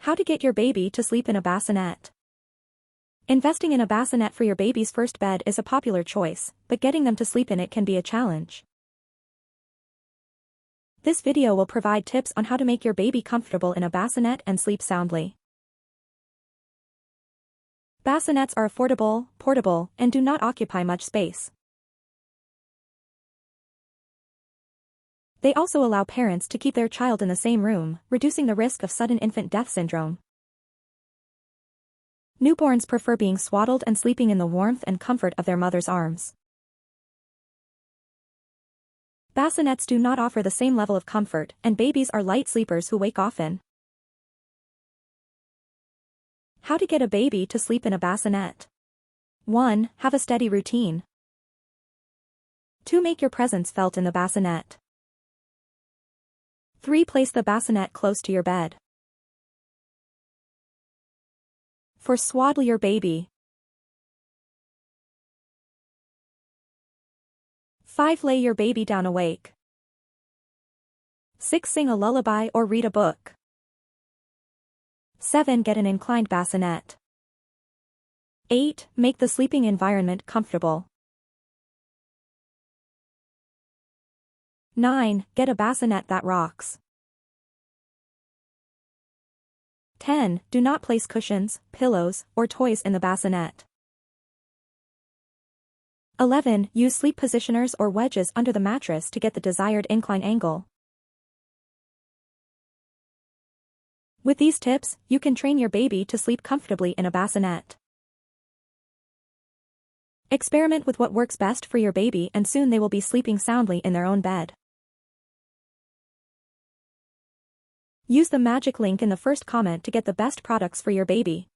How to get your baby to sleep in a bassinet. Investing in a bassinet for your baby's first bed is a popular choice, but getting them to sleep in it can be a challenge. This video will provide tips on how to make your baby comfortable in a bassinet and sleep soundly. Bassinets are affordable, portable, and do not occupy much space. They also allow parents to keep their child in the same room, reducing the risk of sudden infant death syndrome. Newborns prefer being swaddled and sleeping in the warmth and comfort of their mother's arms. Bassinets do not offer the same level of comfort, and babies are light sleepers who wake often. How to get a baby to sleep in a bassinet. 1. Have a steady routine. 2. Make your presence felt in the bassinet. 3. Place the bassinet close to your bed. 4. Swaddle your baby. 5. Lay your baby down awake. 6. Sing a lullaby or read a book. 7. Get an inclined bassinet. 8. Make the sleeping environment comfortable. 9. Get a bassinet that rocks. 10. Do not place cushions, pillows, or toys in the bassinet. 11. Use sleep positioners or wedges under the mattress to get the desired incline angle. With these tips, you can train your baby to sleep comfortably in a bassinet. Experiment with what works best for your baby and soon they will be sleeping soundly in their own bed. Use the magic link in the first comment to get the best products for your baby.